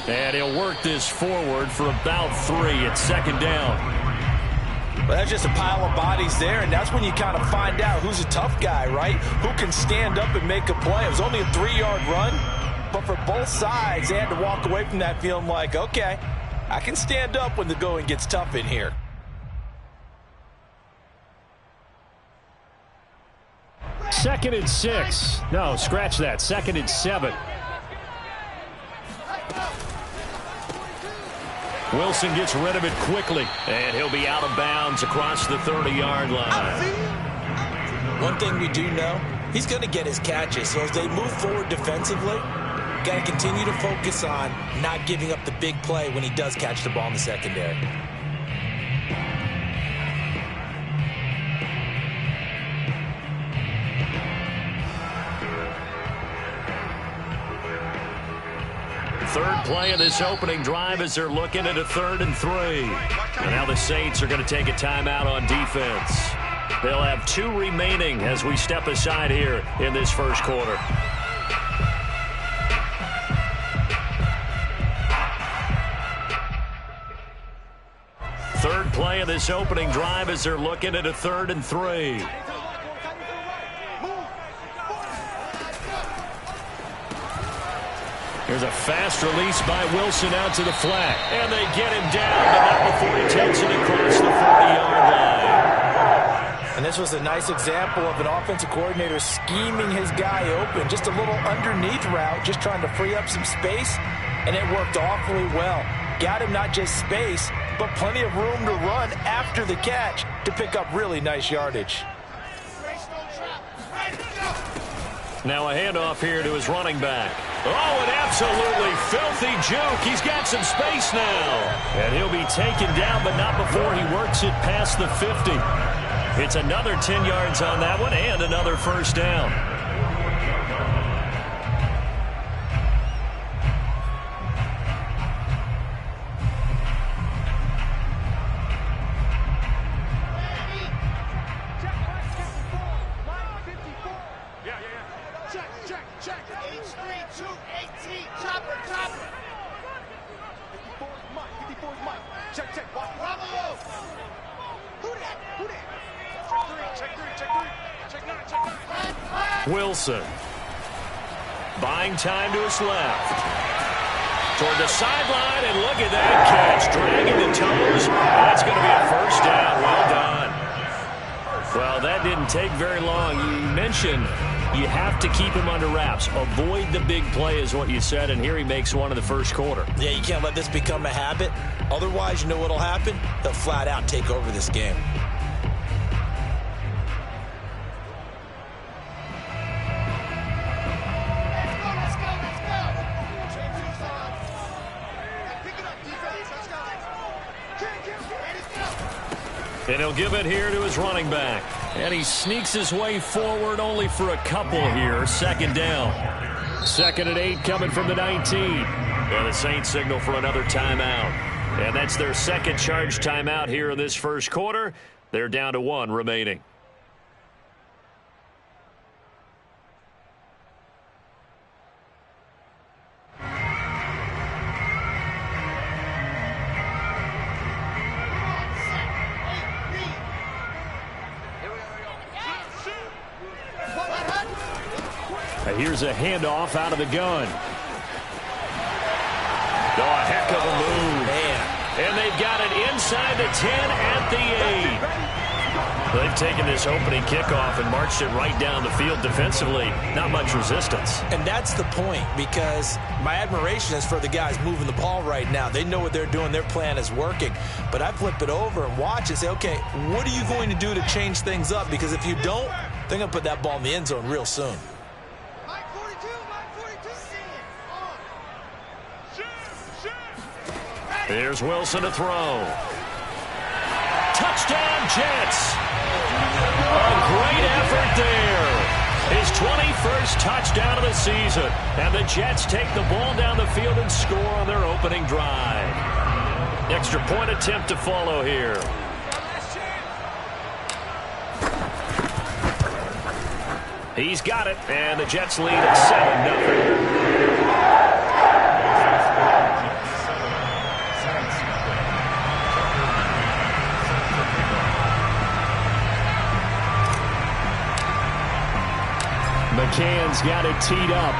And he'll work this forward for about 3. It's second down. Well, that's just a pile of bodies there, and that's when you kind of find out who's a tough guy, right? Who can stand up and make a play. It was only a 3-yard run, but for both sides, they had to walk away from that feeling like, okay, I can stand up when the going gets tough in here. Second and 6. No, scratch that. Second and 7. Wilson gets rid of it quickly, and he'll be out of bounds across the 30-yard line. One thing we do know, he's going to get his catches. So as they move forward defensively, got to continue to focus on not giving up the big play when he does catch the ball in the secondary. Third play of this opening drive as they're looking at a 3rd and 3. And now the Saints are going to take a timeout on defense. They'll have 2 remaining as we step aside here in this first quarter. Third play of this opening drive as they're looking at a 3rd and 3. Here's a fast release by Wilson out to the flat. And they get him down, but not before he takes it across the 40-yard line. And this was a nice example of an offensive coordinator scheming his guy open. Just a little underneath route, just trying to free up some space, and it worked awfully well. Got him not just space, but plenty of room to run after the catch to pick up really nice yardage. Now a handoff here to his running back. Oh, an absolutely filthy juke. He's got some space now. And he'll be taken down, but not before he works it past the 50. It's another 10 yards on that one and another first down. Wilson. Buying time to his left. Toward the sideline, and look at that catch. Dragging the toes. That's going to be a first down. Well done. Well, that didn't take very long. You mentioned you have to keep him under wraps. Avoid the big play is what you said, and here he makes one in the first quarter. Yeah, you can't let this become a habit. Otherwise, you know what'll happen? They'll flat out take over this game. And he'll give it here to his running back. And he sneaks his way forward only for a couple here. Second down. 2nd and 8 coming from the 19. And the Saints signal for another timeout. And that's their second charge timeout here in this first quarter. They're down to 1 remaining. Here's a handoff out of the gun. Oh, a heck of a move. Man. And they've got it inside the 10 at the 8. They've taken this opening kickoff and marched it right down the field defensively. Not much resistance. And that's the point, because my admiration is for the guys moving the ball right now. They know what they're doing. Their plan is working. But I flip it over and watch and say, okay, what are you going to do to change things up? Because if you don't, they're going to put that ball in the end zone real soon. Here's Wilson to throw. Touchdown, Jets. A great effort there. His 21st touchdown of the season. And the Jets take the ball down the field and score on their opening drive. Extra point attempt to follow here. He's got it, and the Jets lead at 7-0. McCann's got it teed up.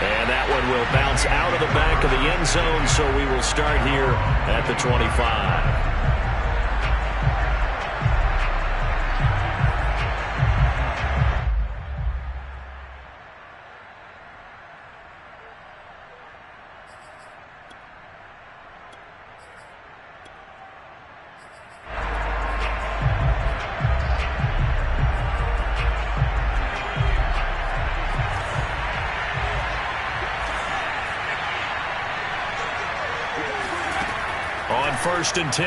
And that one will bounce out of the back of the end zone, so we will start here at the 25. On 1st and 10,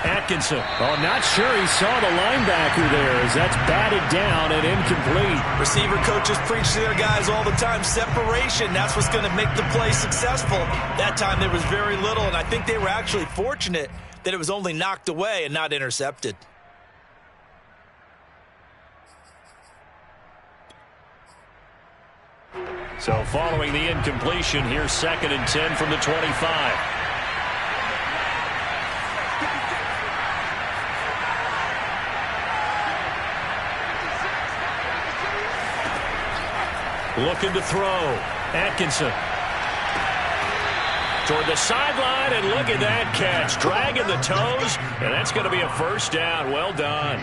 Atkinson. Oh, not sure he saw the linebacker there as that's batted down and incomplete. Receiver coaches preach to their guys all the time. Separation, that's what's going to make the play successful. That time there was very little, and I think they were actually fortunate that it was only knocked away and not intercepted. So following the incompletion, here's 2nd and 10 from the 25. Looking to throw. Atkinson. Toward the sideline, and look at that catch. Dragging the toes, and that's going to be a first down. Well done.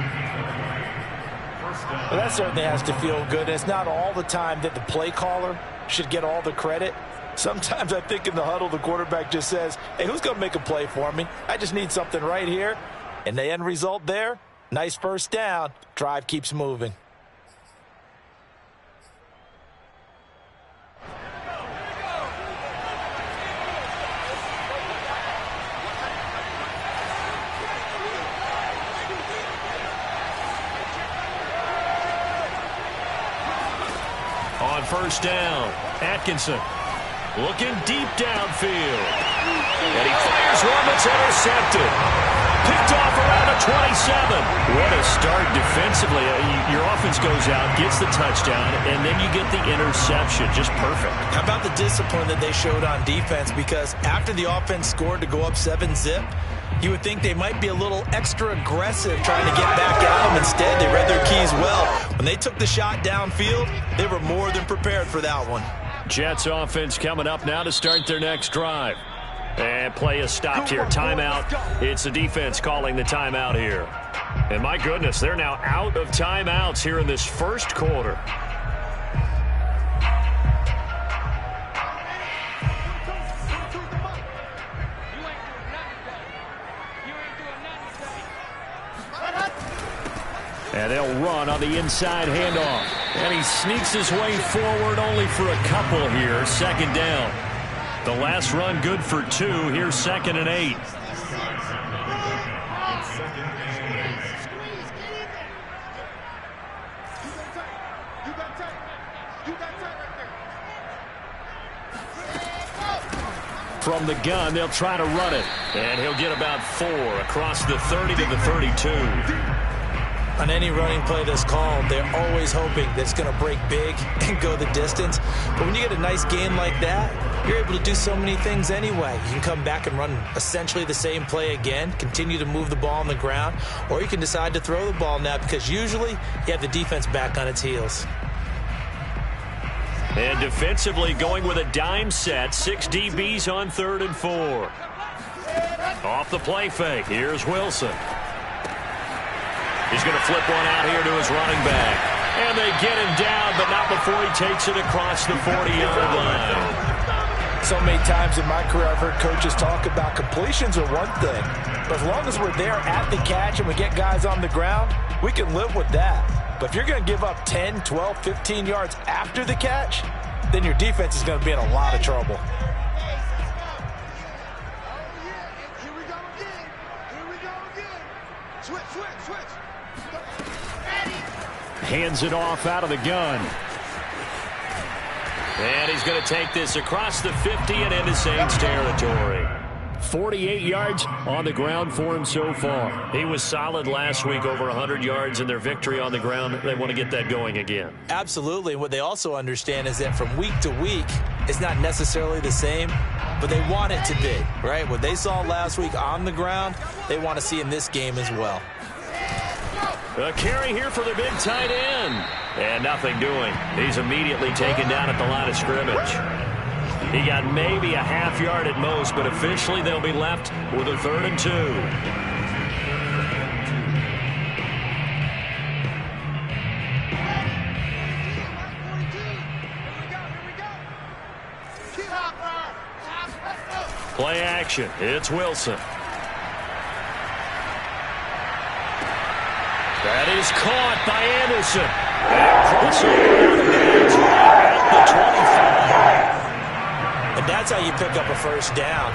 Well, that certainly has to feel good. It's not all the time that the play caller should get all the credit. Sometimes I think in the huddle, the quarterback just says, hey, who's going to make a play for me? I just need something right here. And the end result there, nice first down. Drive keeps moving. On 1st down, Atkinson looking deep downfield. And he fires one that's intercepted. Picked off around the 27. What a start defensively. Your offense goes out, gets the touchdown, and then you get the interception. Just perfect. How about the discipline that they showed on defense? Because after the offense scored to go up 7-zip, you would think they might be a little extra aggressive trying to get back at them. Instead, they read their keys well. When they took the shot downfield, they were more than prepared for that one. Jets offense coming up now to start their next drive. And play is stopped here. Timeout. It's the defense calling the timeout here. And my goodness, they're now out of timeouts here in this first quarter. And they'll run on the inside handoff. And he sneaks his way forward only for a couple here. 2nd down. The last run good for 2. Here's 2nd and 8. From the gun, they'll try to run it. And he'll get about 4 across the 30 to the 32. On any running play that's called, they're always hoping that it's going to break big and go the distance. But when you get a nice game like that, you're able to do so many things anyway. You can come back and run essentially the same play again, continue to move the ball on the ground, or you can decide to throw the ball now because usually you have the defense back on its heels. And defensively going with a dime set, 6 DBs on 3rd and 4. Off the play fake, here's Wilson. He's going to flip one out here to his running back. And they get him down, but not before he takes it across the 40-yard line. So many times in my career I've heard coaches talk about completions are one thing. But as long as we're there at the catch and we get guys on the ground, we can live with that. But if you're going to give up 10, 12, 15 yards after the catch, then your defense is going to be in a lot of trouble. Hands it off out of the gun. And he's going to take this across the 50 and into Saints territory. 48 yards on the ground for him so far. He was solid last week, over 100 yards in their victory on the ground. They want to get that going again. Absolutely. And what they also understand is that from week to week, it's not necessarily the same, but they want it to be, right? What they saw last week on the ground, they want to see in this game as well. A carry here for the big tight end. And nothing doing. He's immediately taken down at the line of scrimmage. He got maybe a half yard at most, but officially they'll be left with a 3rd and 2. Play action. It's Wilson. That is caught by Anderson. And crossover at the 25. And that's how you pick up a first down.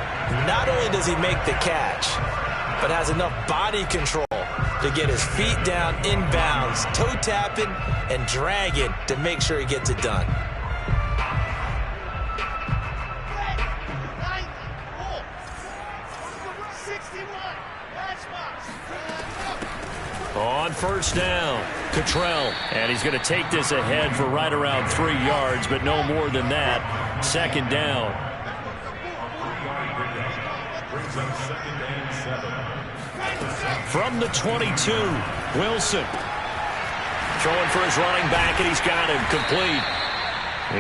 Not only does he make the catch, but has enough body control to get his feet down inbounds, toe tapping and dragging to make sure he gets it done. On first down, Cottrell. And he's going to take this ahead for right around 3 yards, but no more than that. 2nd down. From the 22, Wilson. Throwing for his running back, and he's got him complete.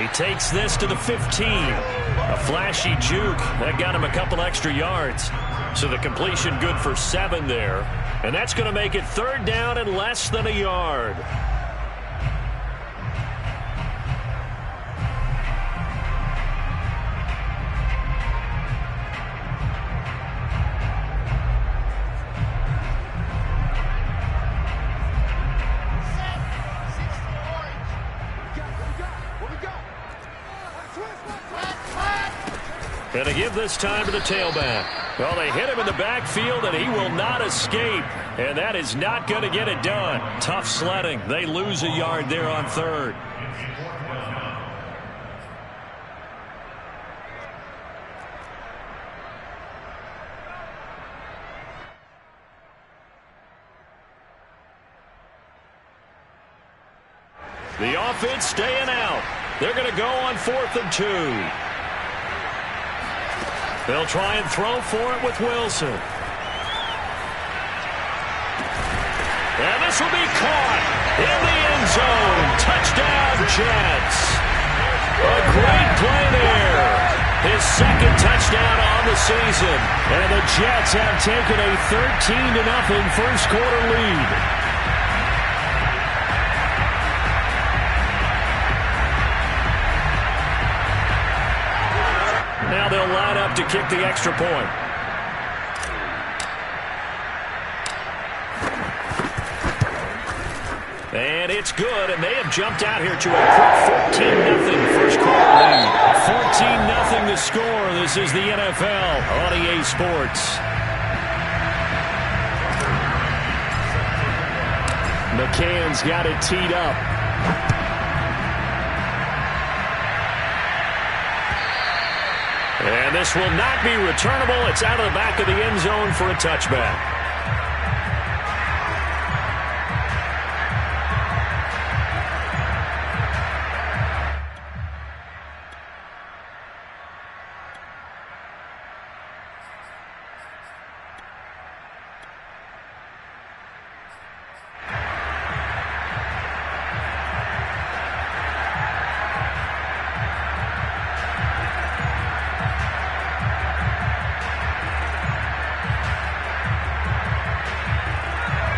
He takes this to the 15. A flashy juke. That got him a couple extra yards. So the completion good for 7 there. And that's going to make it 3rd down and less than a yard. Going to give this time to the tailback. Well, they hit him in the backfield, and he will not escape. And that is not going to get it done. Tough sledding. They lose a yard there on 3rd. The offense staying out. They're going to go on 4th and 2. They'll try and throw for it with Wilson. And this will be caught in the end zone. Touchdown, Jets. A great play there. His 2nd touchdown on the season. And the Jets have taken a 13-0 first quarter lead. Now they'll line up to kick the extra point. And it's good, and they have jumped out here to a quick 14-0 first quarter lead. 14-0 the score. This is the NFL on EA Sports. McCann's got it teed up. And this will not be returnable. It's out of the back of the end zone for a touchback.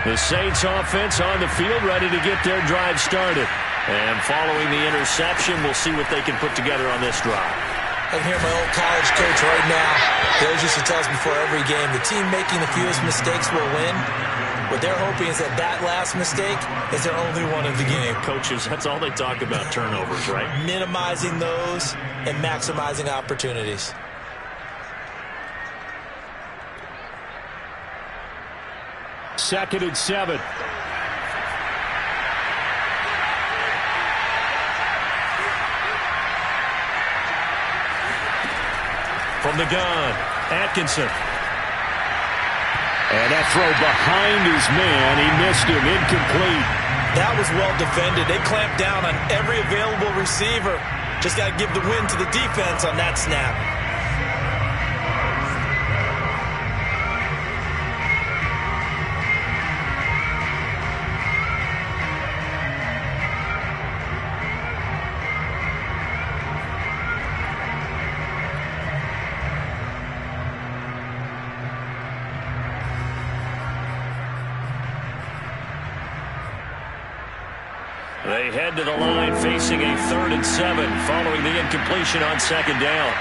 The Saints offense on the field, ready to get their drive started. And following the interception, we'll see what they can put together on this drive. I can hear my old college coach right now. He always used to tell us before every game, the team making the fewest mistakes will win. What they're hoping is that that last mistake is their only one of the game. Coaches, that's all they talk about, turnovers, right? Minimizing those and maximizing opportunities. Second and 7. From the gun, Atkinson. And that throw behind his man. He missed him. Incomplete. That was well defended. They clamped down on every available receiver. Just got to give the win to the defense on that snap. They head to the line facing a 3rd and 7 following the incompletion on 2nd down.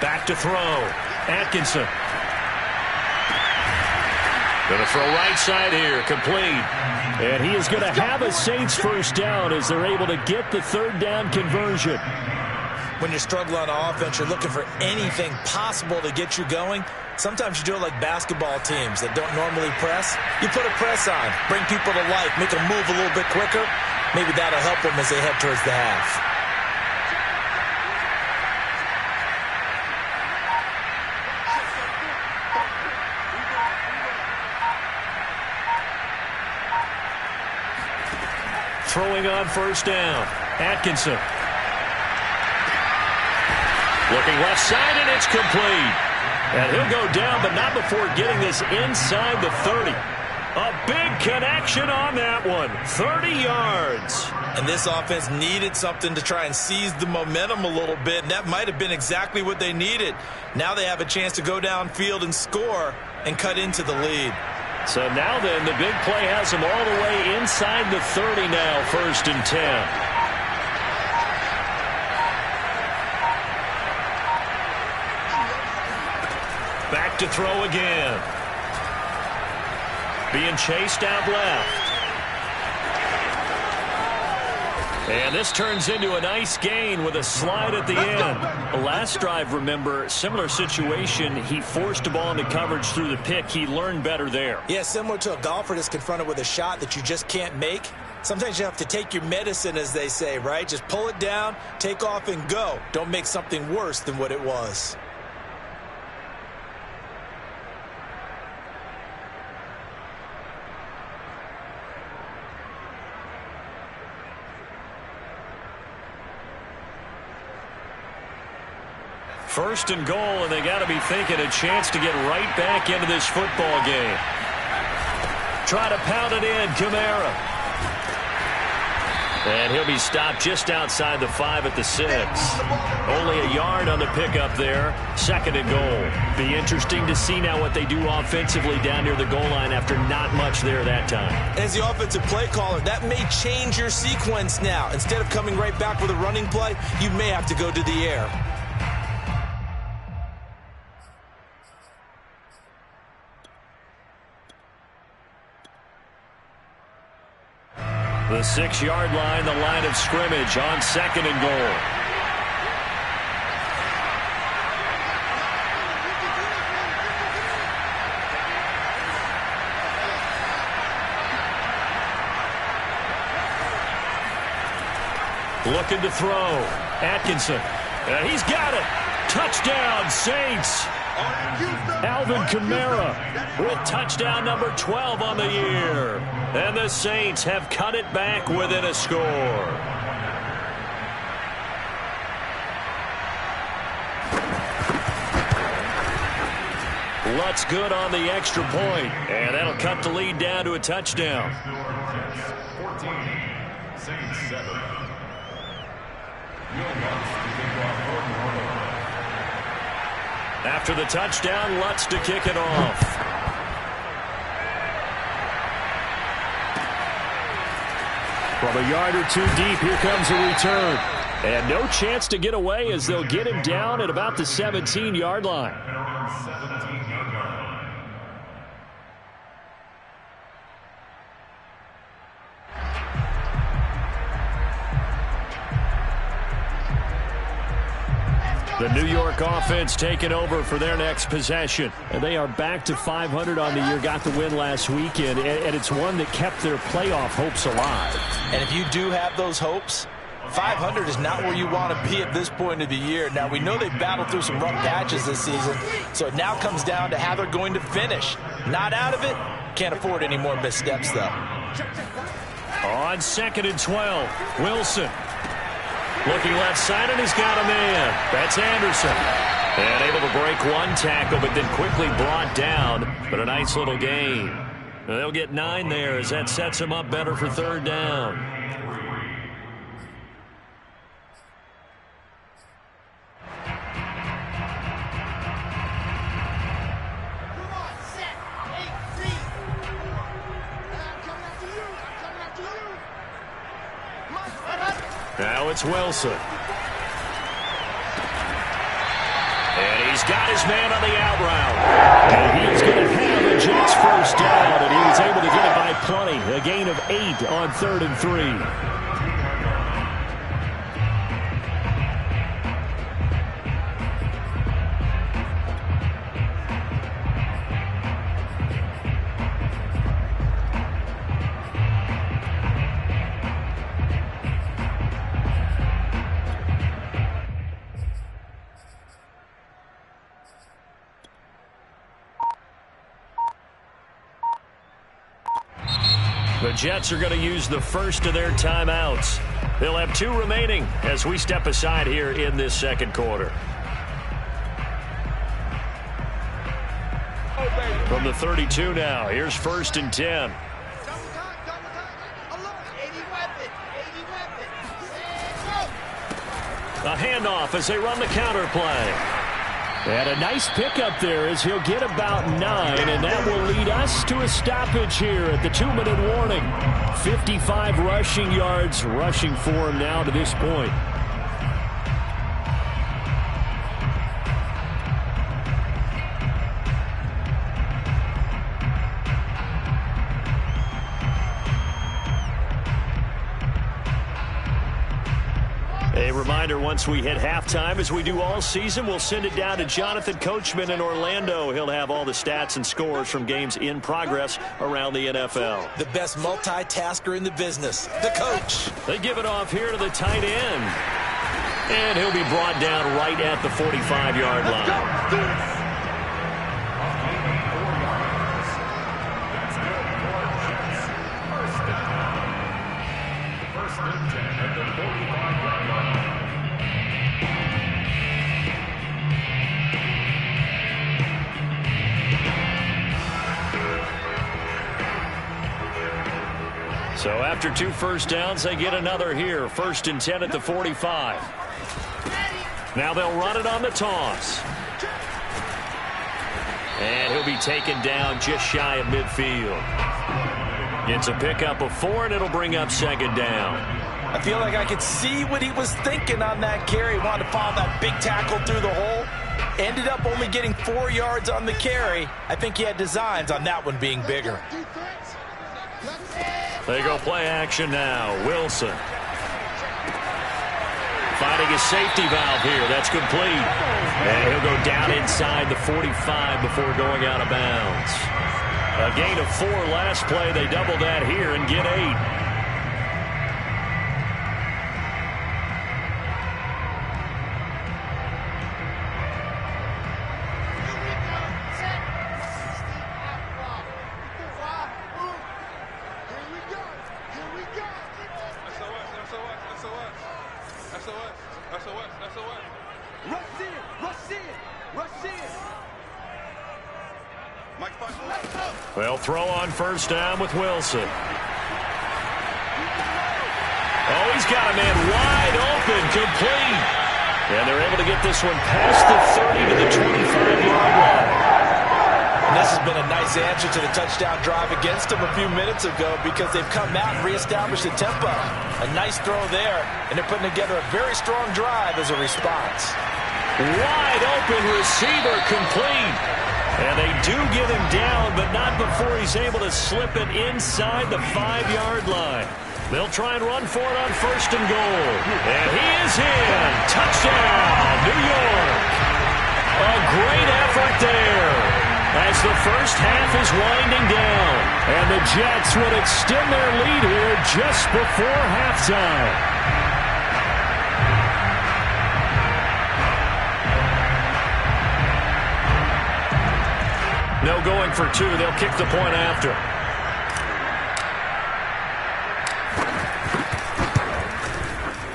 Back to throw. Atkinson. Going to throw right side here. Complete. And he is going to have a Saints first down as they're able to get the 3rd down conversion. When you struggle on offense, you're looking for anything possible to get you going. Sometimes you do it like basketball teams that don't normally press. You put a press on, bring people to life, make them move a little bit quicker. Maybe that'll help them as they head towards the half. Throwing on 1st down. Atkinson. Looking left side, and it's complete. And he'll go down, but not before getting this inside the 30. A big connection on that one. 30 yards. And this offense needed something to try and seize the momentum a little bit, and that might have been exactly what they needed. Now they have a chance to go downfield and score and cut into the lead. So now then, the big play has them all the way inside the 30 now, 1st and 10. Back to throw again. Being chased out left. And this turns into a nice gain with a slide at the end. The last drive, remember, similar situation. He forced the ball into coverage through the pick. He learned better there. Yeah, similar to a golfer that's confronted with a shot that you just can't make. Sometimes you have to take your medicine, as they say, right? Just pull it down, take off, and go. Don't make something worse than what it was. First and goal, and they got to be thinking a chance to get right back into this football game. Try to pound it in, Kamara. And he'll be stopped just outside the 5 at the 6. Only a yard on the pickup there. 2nd and goal. Be interesting to see now what they do offensively down near the goal line after not much there that time. As the offensive play caller, that may change your sequence now. Instead of coming right back with a running play, you may have to go to the air. The 6-yard line, the line of scrimmage on 2nd and goal. Looking to throw. Atkinson. And he's got it. Touchdown, Saints. Alvin Kamara with touchdown number 12 on the year. And the Saints have cut it back within a score. Lutz good on the extra point, and that'll cut the lead down to a touchdown. 14, Saints 7. After the touchdown, Lutz to kick it off. From a yard or 2 deep, here comes a return. And no chance to get away as they'll get him down at about the 17-yard line. The New York offense taking over for their next possession. And they are back to 500 on the year, got the win last weekend, and it's one that kept their playoff hopes alive. And if you do have those hopes, 500 is not where you want to be at this point of the year. Now, we know they've battled through some rough patches this season, so it now comes down to how they're going to finish. Not out of it. Can't afford any more missteps, though. On 2nd and 12, Wilson. Looking left side, and he's got a man. That's Anderson. And able to break one tackle, but then quickly brought down. But a nice little gain. They'll get 9 there as that sets him up better for 3rd down. Now it's Wilson. And he's got his man on the out route. And he's going to have the Jets first down, and he was able to get it by plenty. A gain of 8 on 3rd and 3. The Jets are going to use the first of their timeouts. They'll have 2 remaining as we step aside here in this second quarter. From the 32 now, here's 1st and 10. A handoff as they run the counter play. And a nice pickup there as he'll get about 9, and that will lead us to a stoppage here at the 2-minute warning. 55 rushing yards rushing for him now to this point. A reminder, once we hit halftime, as we do all season, we'll send it down to Jonathan Coachman in Orlando. He'll have all the stats and scores from games in progress around the NFL. The best multitasker in the business, the coach. They give it off here to the tight end. And he'll be brought down right at the 45-yard line. So after 2 first downs, they get another here. 1st and 10 at the 45. Now they'll run it on the toss. And he'll be taken down just shy of midfield. Gets a pickup of 4, and it'll bring up 2nd down. I feel like I could see what he was thinking on that carry. He wanted to follow that big tackle through the hole. Ended up only getting 4 yards on the carry. I think he had designs on that one being bigger. They go play action now. Wilson. Finding his safety valve here. That's complete. And he'll go down inside the 45 before going out of bounds. A gain of 4 last play. They double that here and get 8. They'll throw on first down with Wilson. Oh, he's got a man wide open, complete. And they're able to get this one past the 30 to the 25-yard line. And this has been a nice answer to the touchdown drive against them a few minutes ago because they've come out and reestablished the tempo. A nice throw there, and they're putting together a very strong drive as a response. Wide open receiver, complete. And they do get him down, but not before he's able to slip it inside the 5-yard line. They'll try and run for it on 1st and goal. And he is in. Touchdown, New York. A great effort there as the first half is winding down. And the Jets would extend their lead here just before halftime. No going for 2. They'll kick the point after.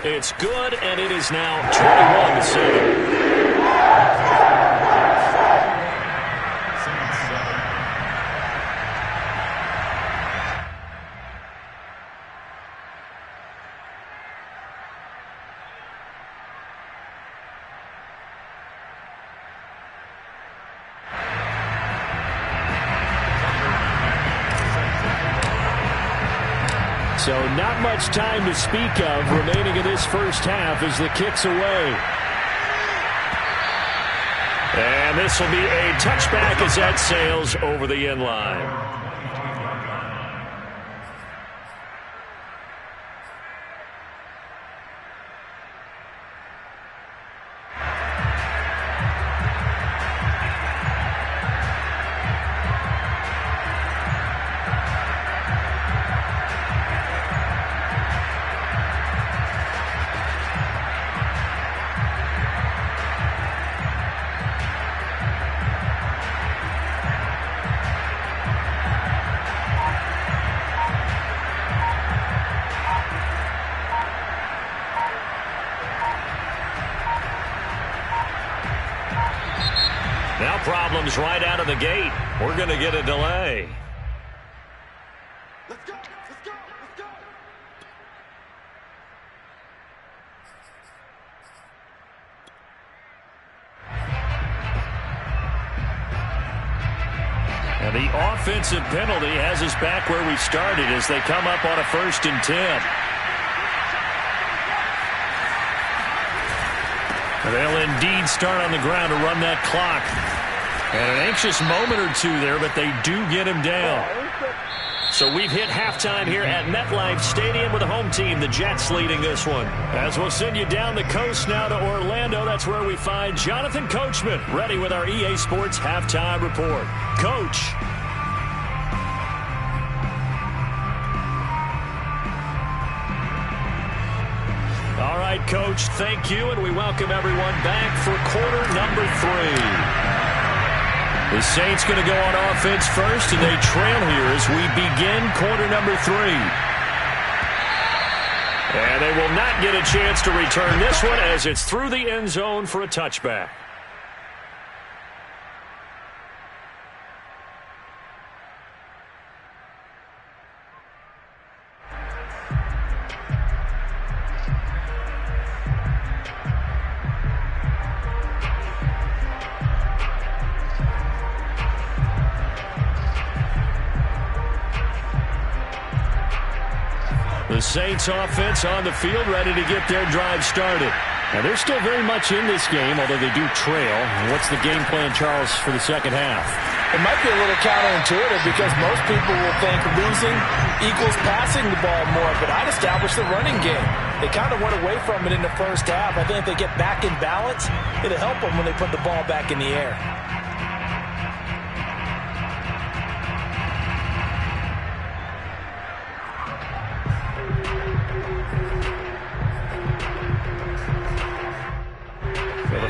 It's good, and it is now 21-7. So not much time to speak of remaining in this first half as the kick's away. And this will be a touchback as that sails over the end line. Now problems right out of the gate. We're going to get a delay. Let's go, let's go, let's go. And the offensive penalty has us back where we started as they come up on a 1st and 10. They'll indeed start on the ground to run that clock. And an anxious moment or two there, but they do get him down. So we've hit halftime here at MetLife Stadium with the home team, the Jets, leading this one. As we'll send you down the coast now to Orlando, that's where we find Jonathan Coachman, ready with our EA Sports Halftime Report. Coach. All right, Coach, thank you, and we welcome everyone back for quarter number 3. The Saints going to go on offense first, and they trail here as we begin quarter number 3. And they will not get a chance to return this one as it's through the end zone for a touchback. The Saints offense on the field, ready to get their drive started. Now, they're still very much in this game, although they do trail. What's the game plan, Charles, for the second half? It might be a little counterintuitive because most people will think losing equals passing the ball more, but I'd establish the running game. They kind of went away from it in the first half. I think if they get back in balance, it'll help them when they put the ball back in the air.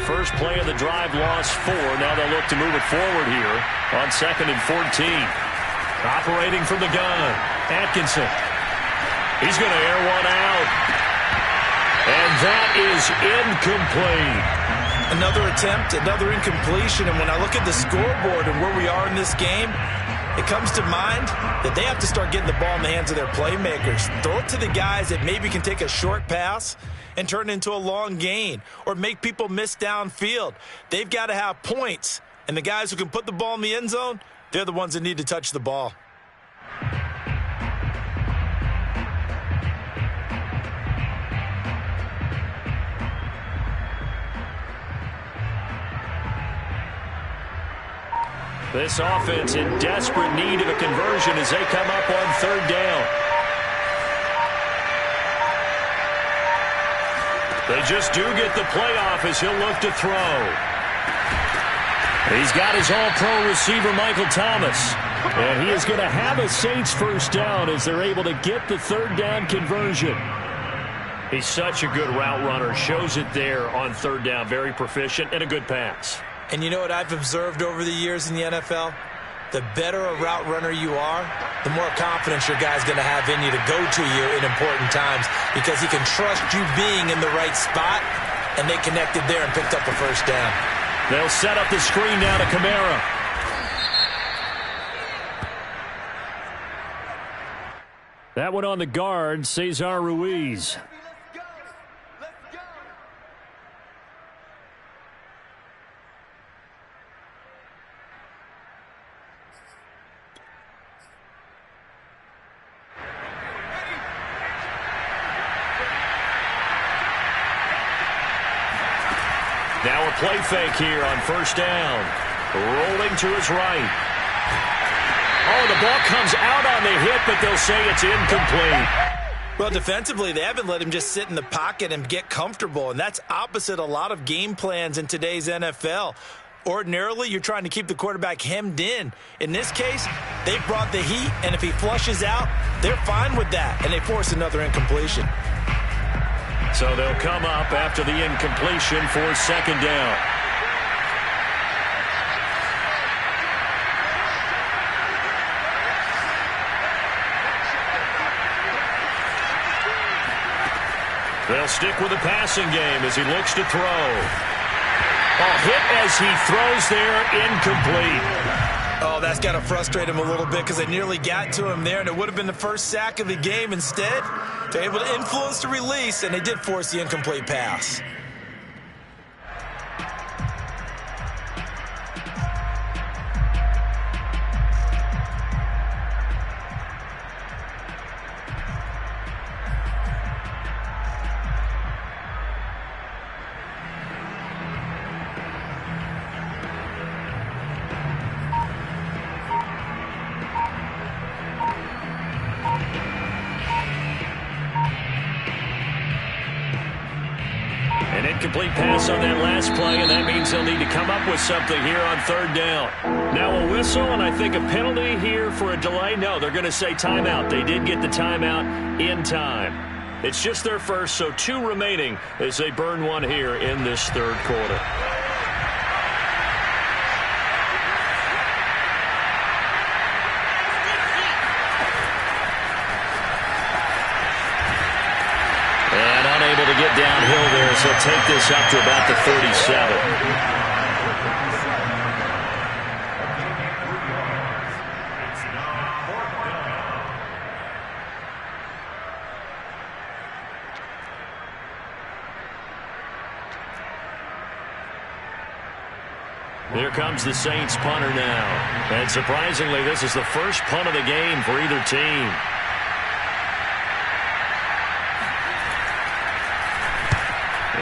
First play of the drive, lost 4. Now they'll look to move it forward here on 2nd and 14. Operating from the gun, Atkinson. He's going to air one out. And that is incomplete. Another attempt, another incompletion. And when I look at the scoreboard and where we are in this game, it comes to mind that they have to start getting the ball in the hands of their playmakers. Throw it to the guys that maybe can take a short pass and turn it into a long gain or make people miss downfield. They've got to have points, and the guys who can put the ball in the end zone, they're the ones that need to touch the ball. This offense in desperate need of a conversion as they come up on 3rd down. They just do get the playoff as he'll look to throw. He's got his all-pro receiver, Michael Thomas. And he is going to have a Saints first down as they're able to get the 3rd down conversion. He's such a good route runner. Shows it there on 3rd down. Very proficient and a good pass. And you know what I've observed over the years in the NFL? The better a route runner you are, the more confidence your guy's going to have in you to go to you in important times because he can trust you being in the right spot, and they connected there and picked up a first down. They'll set up the screen now to Kamara. That one on the guard, Cesar Ruiz. play fake here on first down. Rolling to his right. Oh, the ball comes out on the hit, but they'll say it's incomplete. Well, defensively, they haven't let him just sit in the pocket and get comfortable, and that's opposite a lot of game plans in today's NFL. Ordinarily, you're trying to keep the quarterback hemmed in. In this case, they brought the heat, and if he flushes out, they're fine with that, and they force another incompletion. So they'll come up after the incompletion for second down. They'll stick with the passing game as he looks to throw. Hit as he throws there, incomplete. Oh, that's got to frustrate him a little bit because they nearly got to him there, and it would have been the first sack of the game. Instead, they're able to influence the release, and they did force the incomplete pass. An incomplete pass on that last play, and that means they'll need to come up with something here on third down. Now a whistle, and I think a penalty here for a delay. No, they're going to say timeout. They did get the timeout in time. It's just their first, so 2 remaining as they burn one here in this third quarter. Unable to get downhill there, so take this up to about the 37. Here comes the Saints punter now. And surprisingly, this is the first punt of the game for either team.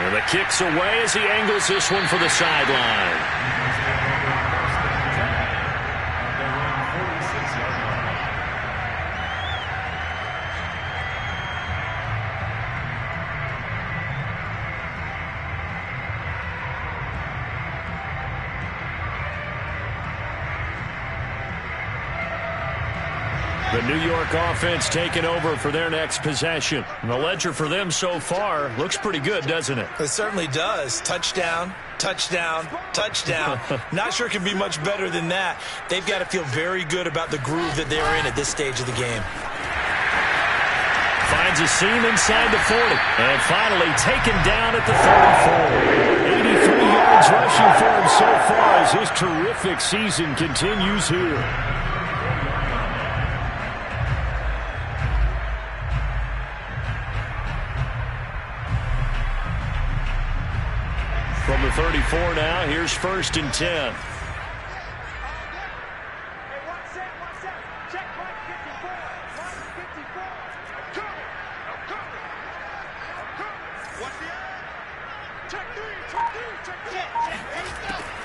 And the kick's away as he angles this one for the sideline. The New York offense taking over for their next possession. And the ledger for them so far looks pretty good, doesn't it? It certainly does. Touchdown, touchdown, touchdown. Not sure it can be much better than that. They've got to feel very good about the groove that they're in at this stage of the game. Finds a seam inside the 40. And finally taken down at the 34. 83 yards rushing for him so far as his terrific season continues here. From the 34 now, here's 1st and 10.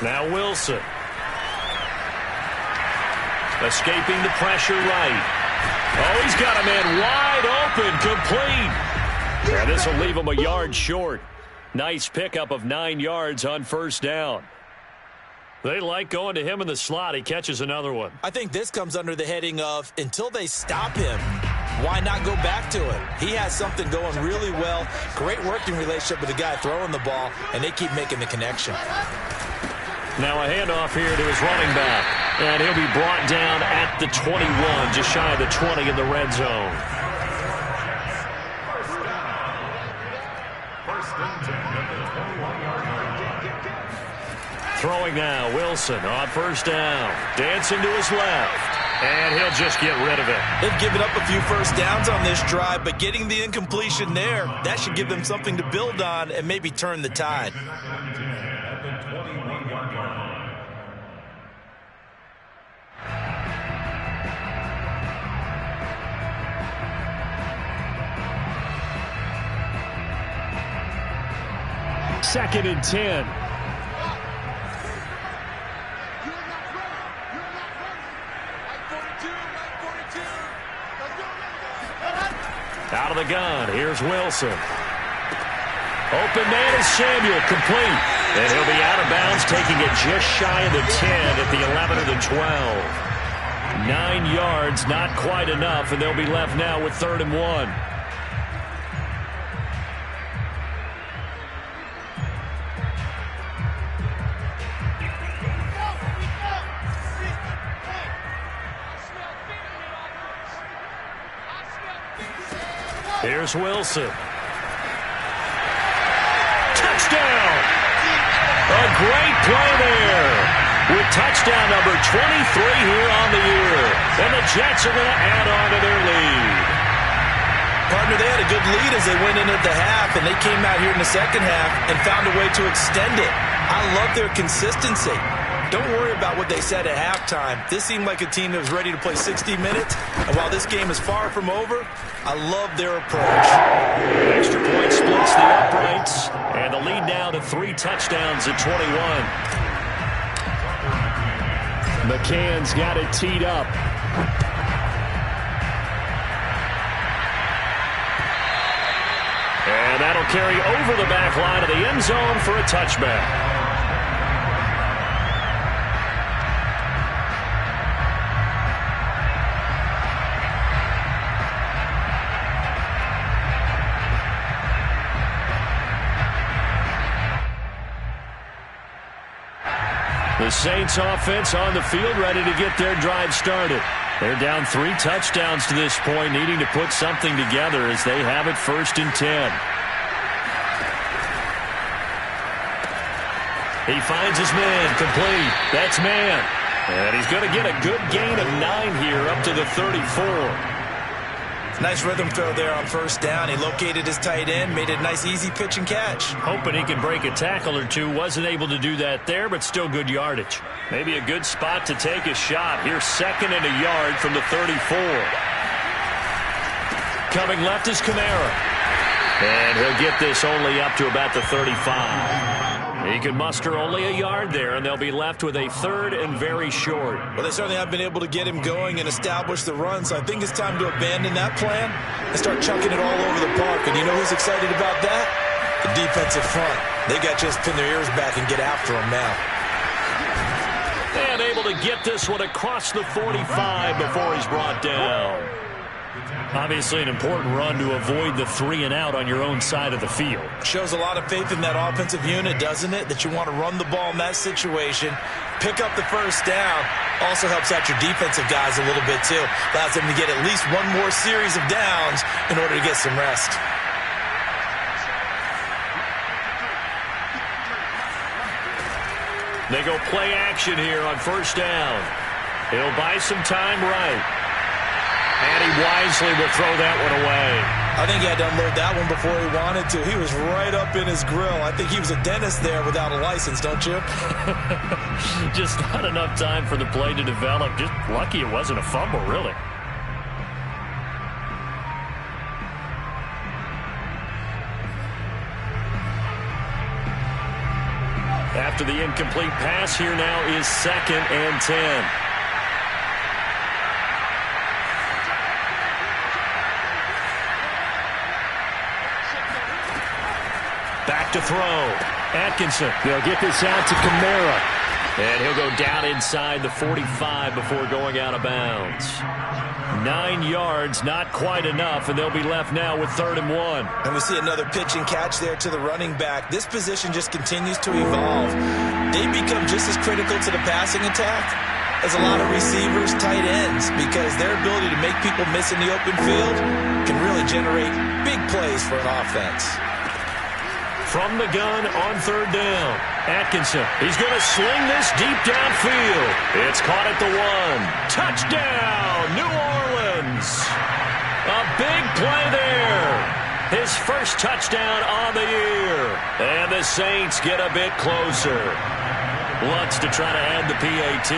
Now Wilson. Escaping the pressure right. Oh, he's got a man wide open, complete. Yeah, this will leave him a yard short. Nice pickup of 9 yards on 1st down. They like going to him in the slot. He catches another one. I think this comes under the heading of until they stop him, why not go back to it? He has something going really well. Great working relationship with the guy throwing the ball, and they keep making the connection. Now a handoff here to his running back. And he'll be brought down at the 21, just shy of the 20 in the red zone. Throwing now, Wilson on 1st down. Dancing to his left. And he'll just get rid of it. They've given up a few first downs on this drive, but getting the incompletion there, that should give them something to build on and maybe turn the tide. Second and 10. Out of the gun, here's Wilson. Open man is Samuel, complete. And he'll be out of bounds, taking it just shy of the 10 at the 11 of the 12. 9 yards, not quite enough, and they'll be left now with 3rd and 1. Here's Wilson. Touchdown! A great play there with touchdown number 23 here on the year. And the Jets are going to add on to their lead. Partner, they had a good lead as they went in at the half, and they came out here in the second half and found a way to extend it. I love their consistency. Don't worry about what they said at halftime. This seemed like a team that was ready to play 60 minutes. And while this game is far from over, I love their approach. Extra point splits the uprights. And the lead now to 3 touchdowns at 21. McCann's got it teed up. And that'll carry over the back line of the end zone for a touchback. The Saints offense on the field, ready to get their drive started. They're down 3 touchdowns to this point, needing to put something together as they have it 1st and 10. He finds his man, complete. That's man. And he's going to get a good gain of 9 here up to the 34. Nice rhythm throw there on 1st down. He located his tight end, made it a nice easy pitch and catch. Hoping he could break a tackle or two. Wasn't able to do that there, but still good yardage. Maybe a good spot to take a shot. Here's 2nd and a yard from the 34. Coming left is Kamara. And he'll get this only up to about the 35. He can muster only a yard there, and they'll be left with a 3rd and very short. Well, they certainly have been able to get him going and establish the run, so I think it's time to abandon that plan and start chucking it all over the park. And you know who's excited about that? The defensive front. They got to just pin their ears back and get after him now. And able to get this one across the 45 before he's brought down. Obviously an important run to avoid the 3 and out on your own side of the field. Shows a lot of faith in that offensive unit, doesn't it? That you want to run the ball in that situation. Pick up the 1st down. Also helps out your defensive guys a little bit too. Allows them to get at least one more series of downs in order to get some rest. They go play action here on 1st down. He'll buy some time right. And he wisely will throw that one away. I think he had to unload that one before he wanted to. He was right up in his grill. I think he was a dentist there without a license, don't you? Just not enough time for the play to develop. Just lucky it wasn't a fumble, really. After the incomplete pass, here now is 2nd and 10. Back to throw. Atkinson. They'll get this out to Kamara. And he'll go down inside the 45 before going out of bounds. 9 yards, not quite enough, and they'll be left now with 3rd and 1. And we see another pitch and catch there to the running back. This position just continues to evolve. They become just as critical to the passing attack as a lot of receivers, tight ends, because their ability to make people miss in the open field can really generate big plays for an offense. From the gun on 3rd down. Atkinson, he's going to sling this deep downfield. It's caught at the 1. Touchdown, New Orleans. A big play there. His first touchdown on the year. And the Saints get a bit closer. Lutz to try to add the PAT.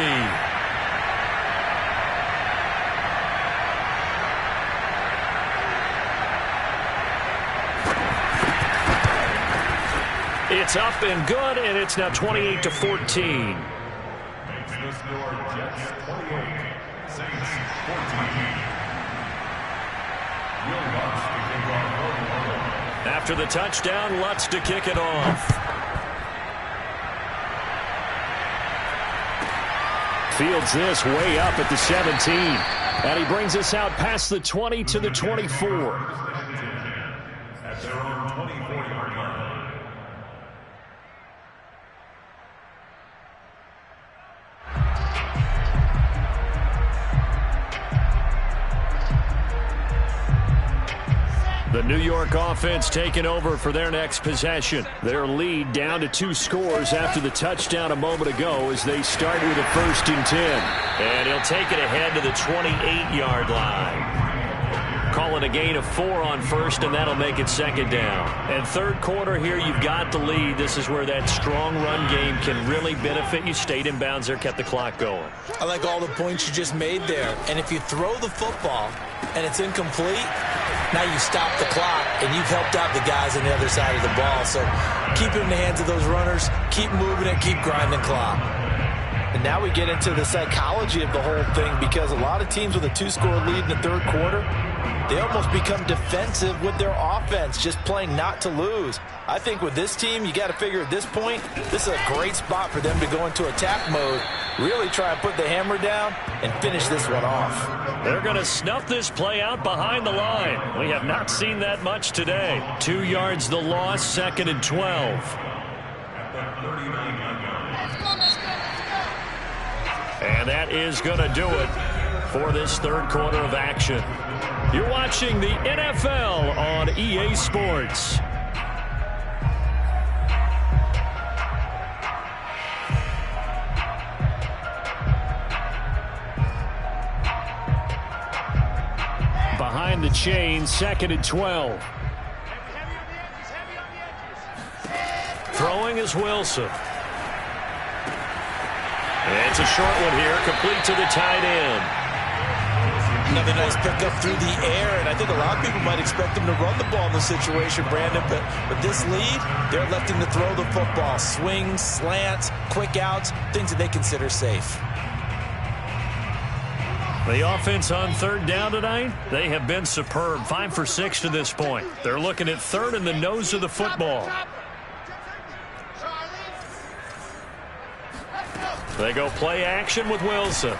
It's up and good, and it's now 28-14. Makes the score Jets 28, Saints 14. Will Lutz to kick off for New Orleans. After the touchdown, Lutz to kick it off. Fields this way up at the 17. And he brings us out past the 20 to the 24. At their own 24-yard line. The New York offense taking over for their next possession. Their lead down to 2 scores after the touchdown a moment ago as they start with a 1st and 10. And he'll take it ahead to the 28-yard line. Call it a gain of 4 on first, and that'll make it 2nd down. And third quarter here, you've got the lead. This is where that strong run game can really benefit you. Stayed in bounds there, kept the clock going. I like all the points you just made there. And if you throw the football and it's incomplete, now you stop the clock, and you've helped out the guys on the other side of the ball. So keep it in the hands of those runners, keep moving it, keep grinding clock. And now we get into the psychology of the whole thing, because a lot of teams with a 2-score lead in the third quarter, they almost become defensive with their offense, just playing not to lose. I think with this team, you got to figure at this point, this is a great spot for them to go into attack mode, really try and put the hammer down and finish this one off. They're going to snuff this play out behind the line. We have not seen that much today. 2 yards the loss, 2nd and 12. And that is going to do it for this third quarter of action. You're watching the NFL on EA Sports. Behind the chain, 2nd and 12. Throwing is Wilson. It's a short one here, complete to the tight end. Another nice pickup through the air, and I think a lot of people might expect them to run the ball in this situation, Brandon, but with this lead, they're electing to throw the football. Swings, slants, quick outs, things that they consider safe. The offense on third down tonight, they have been superb. 5 for 6 to this point. They're looking at third in the nose of the football. They go play action with Wilson.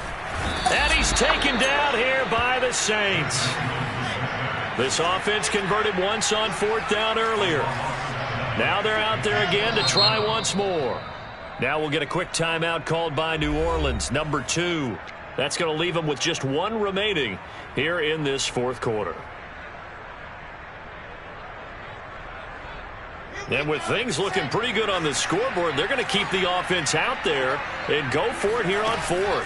And he's taken down here by the Saints. This offense converted once on 4th down earlier. Now they're out there again to try once more. Now we'll get a quick timeout called by New Orleans, number 2. That's going to leave them with just 1 remaining here in this 4th quarter. And with things looking pretty good on the scoreboard, they're going to keep the offense out there and go for it here on 4th.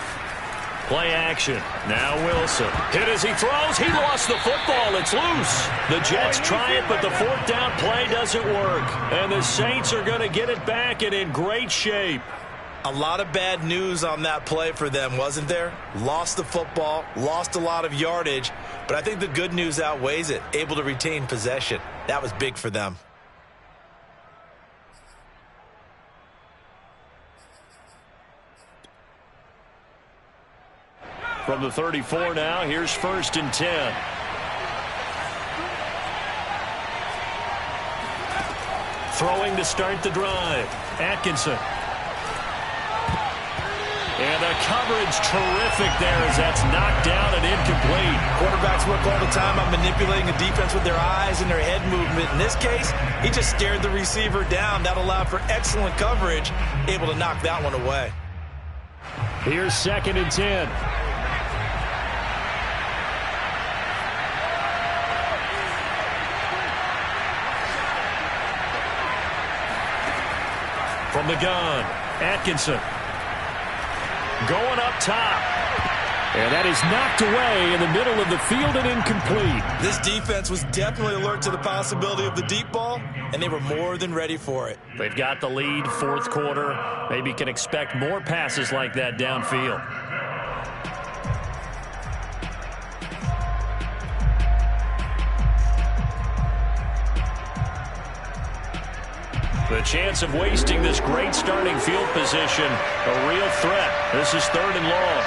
Play action. Now Wilson. Hit as he throws. He lost the football. It's loose. The Jets try it, but the 4th down play doesn't work. And the Saints are going to get it back and in great shape. A lot of bad news on that play for them, wasn't there? Lost the football, lost a lot of yardage, but I think the good news outweighs it. Able to retain possession. That was big for them. From the 34 now, here's 1st and 10. Throwing to start the drive. Atkinson. And the coverage terrific there as that's knocked down and incomplete. Quarterbacks work all the time on manipulating a defense with their eyes and their head movement. In this case, he just stared the receiver down. That allowed for excellent coverage, able to knock that one away. Here's 2nd and 10. From the gun, Atkinson. Going up top. And that is knocked away in the middle of the field and incomplete. This defense was definitely alert to the possibility of the deep ball, and they were more than ready for it. They've got the lead, 4th quarter. Maybe can expect more passes like that downfield. The chance of wasting this great starting field position, a real threat. This is 3rd and long.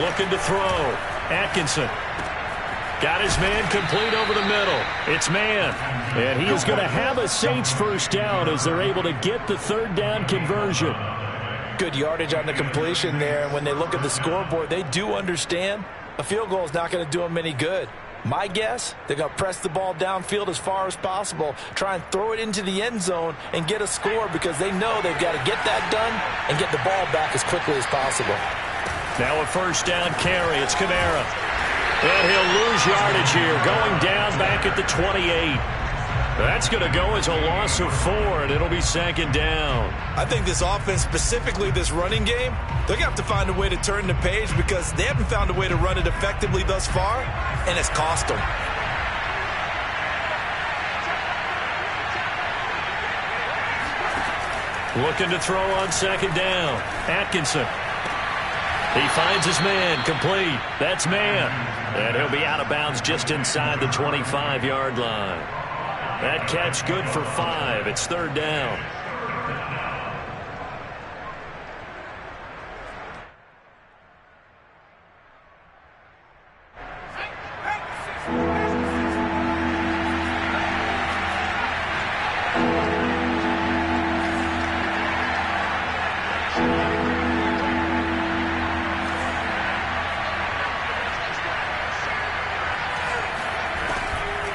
Looking to throw. Atkinson. Got his man complete over the middle. It's man. And he is going to have a Saints first down as they're able to get the third down conversion. Good yardage on the completion there. And when they look at the scoreboard, they do understand a field goal is not going to do them any good. My guess, they're going to press the ball downfield as far as possible, try and throw it into the end zone and get a score because they know they've got to get that done and get the ball back as quickly as possible. Now a first down carry. It's Kamara. And he'll lose yardage here, going down back at the 28. That's going to go as a loss of 4, and it'll be second down. I think this offense, specifically this running game, they're going to have to find a way to turn the page because they haven't found a way to run it effectively thus far, and it's cost them. Looking to throw on second down. Atkinson. He finds his man, complete. That's man. And he'll be out of bounds just inside the 25-yard line. That catch good for 5. It's third down.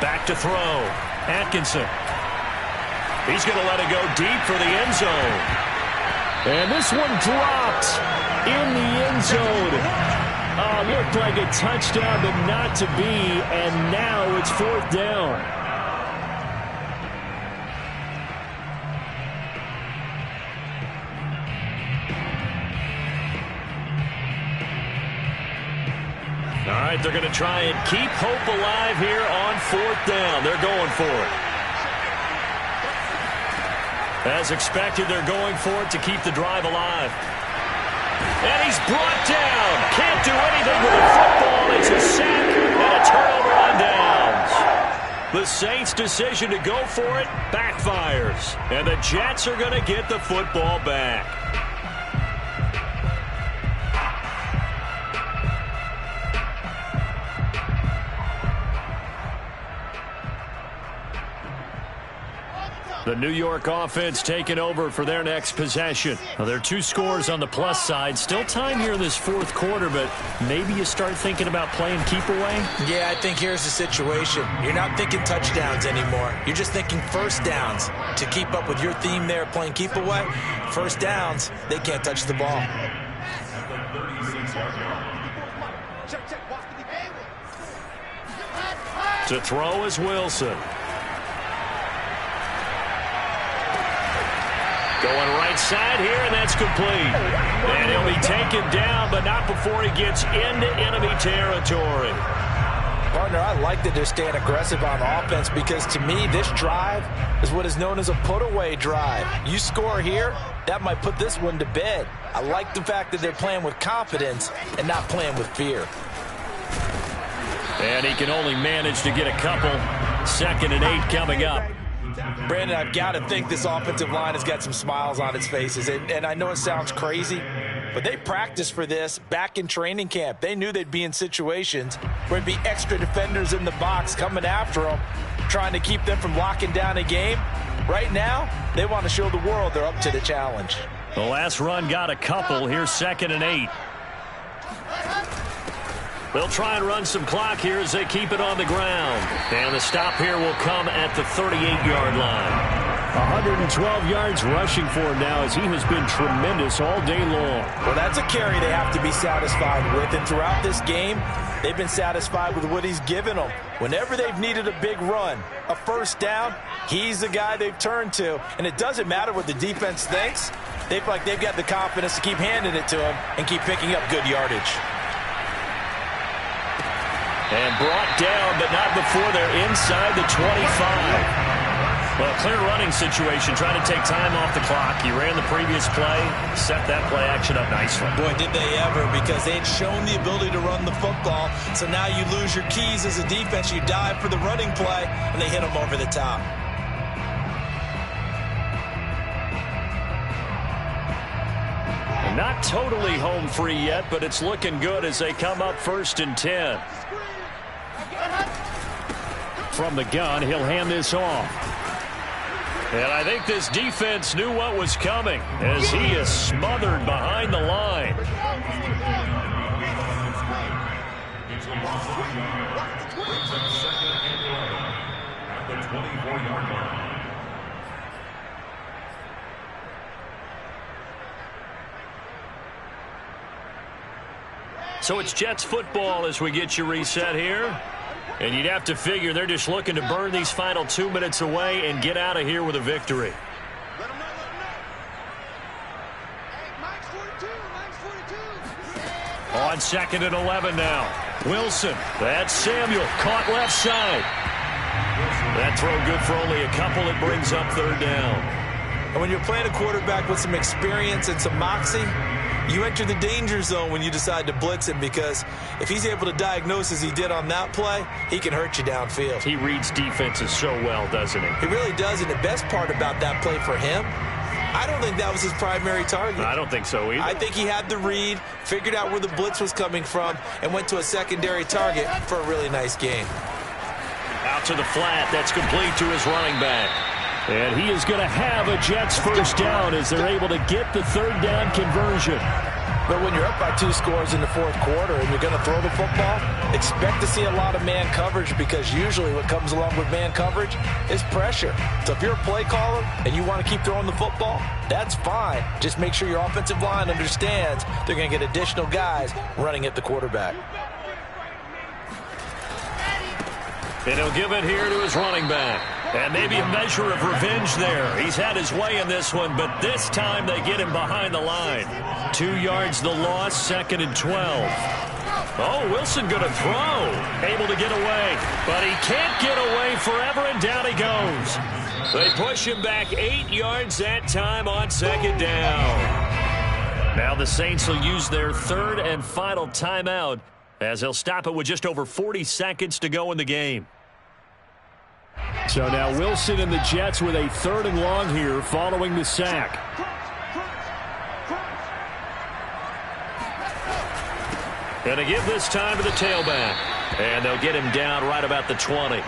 Back to throw. Atkinson. He's going to let it go deep for the end zone. And this one dropped in the end zone. Looked like a touchdown, but not to be. And now it's fourth down. All right, they're going to try and keep hope alive here on fourth down. They're going for it. As expected, they're going for it to keep the drive alive. And he's brought down. Can't do anything with the football. It's a sack and a turnover on downs. The Saints' decision to go for it backfires. And the Jets are going to get the football back. The New York offense taking over for their next possession. Well, there are 2 scores on the plus side. Still time here in this fourth quarter, but maybe you start thinking about playing keep away? Yeah, I think here's the situation. You're not thinking touchdowns anymore. You're just thinking first downs. To keep up with your theme there, playing keep away, first downs, they can't touch the ball. To throw is Wilson. Going right side here, and that's complete. And he'll be taken down, but not before he gets into enemy territory. Partner, I like that they're staying aggressive on offense because, to me, this drive is what is known as a put-away drive. You score here, that might put this one to bed. I like the fact that they're playing with confidence and not playing with fear. And he can only manage to get a couple. 2nd and 8 coming up. Brandon, I've got to think this offensive line has got some smiles on its faces. And I know it sounds crazy, but they practiced for this back in training camp. They knew they'd be in situations where there'd be extra defenders in the box coming after them, trying to keep them from locking down a game. Right now, they want to show the world they're up to the challenge. The last run got a couple. Here's 2nd and 8. They'll try and run some clock here as they keep it on the ground. And the stop here will come at the 38-yard line. 112 yards rushing for him now as he has been tremendous all day long. Well, that's a carry they have to be satisfied with. And throughout this game, they've been satisfied with what he's given them. Whenever they've needed a big run, a first down, he's the guy they've turned to. And it doesn't matter what the defense thinks. They feel like they've got the confidence to keep handing it to him and keep picking up good yardage. And brought down, but not before they're inside the 25. Well, clear running situation, trying to take time off the clock. He ran the previous play, set that play action up nicely. Boy, did they ever, because they had shown the ability to run the football. So now you lose your keys as a defense. You dive for the running play, and they hit them over the top. Not totally home free yet, but it's looking good as they come up 1st and 10. From the gun, he'll hand this off. And I think this defense knew what was coming as he is smothered behind the line. It's a loss of 1 yard. Brings up 2nd and 11 at the 24-yard line. So it's Jets football as we get you reset here. And you'd have to figure they're just looking to burn these final 2 minutes away and get out of here with a victory. On 2nd and 11 now. Wilson. That's Samuel. Caught left side. That throw good for only a couple. It brings up 3rd down. And when you're playing a quarterback with some experience and some moxie, you enter the danger zone when you decide to blitz him, because if he's able to diagnose as he did on that play, he can hurt you downfield. He reads defenses so well, doesn't he? He really does, and the best part about that play for him, I don't think that was his primary target. I don't think so either. I think he had the read, figured out where the blitz was coming from, and went to a secondary target for a really nice game. Out to the flat. That's complete to his running back. And he is going to have a Jets 1st down as they're able to get the 3rd down conversion. But when you're up by 2 scores in the 4th quarter and you're going to throw the football, expect to see a lot of man coverage, because usually what comes along with man coverage is pressure. So if you're a play caller and you want to keep throwing the football, that's fine. Just make sure your offensive line understands they're going to get additional guys running at the quarterback. And he'll give it here to his running back. And maybe a measure of revenge there. He's had his way in this one, but this time they get him behind the line. 2 yards the loss, 2nd and 12. Oh, Wilson going to throw. Able to get away, but he can't get away forever, and down he goes. They push him back 8 yards that time on 2nd down. Now the Saints will use their 3rd and final timeout as they'll stop it with just over 40 seconds to go in the game. So now Wilson and the Jets with a 3rd and long here following the sack. Going to give this time to the tailback. And they'll get him down right about the 20.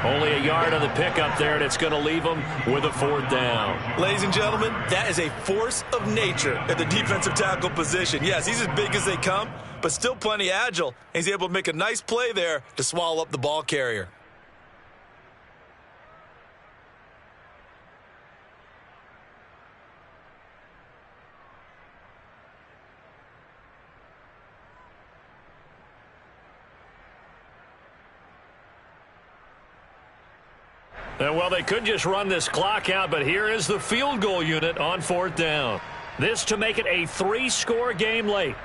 Only a yard on the pickup there, and it's going to leave him with a 4th down. Ladies and gentlemen, that is a force of nature at the defensive tackle position. Yes, he's as big as they come, but still plenty agile. He's able to make a nice play there to swallow up the ball carrier. And well, they could just run this clock out, but here is the field goal unit on 4th down. This to make it a 3-score game late.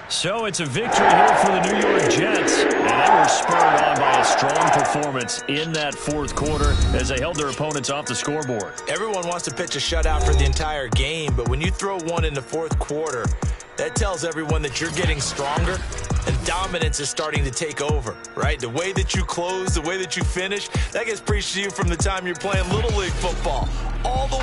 So it's a victory here for the New York Jets, and they were spurred on by a strong performance in that 4th quarter as they held their opponents off the scoreboard. Everyone wants to pitch a shutout for the entire game, but when you throw one in the 4th quarter, that tells everyone that you're getting stronger and dominance is starting to take over, right? The way that you close, the way that you finish, that gets preached to you from the time you're playing Little League football all the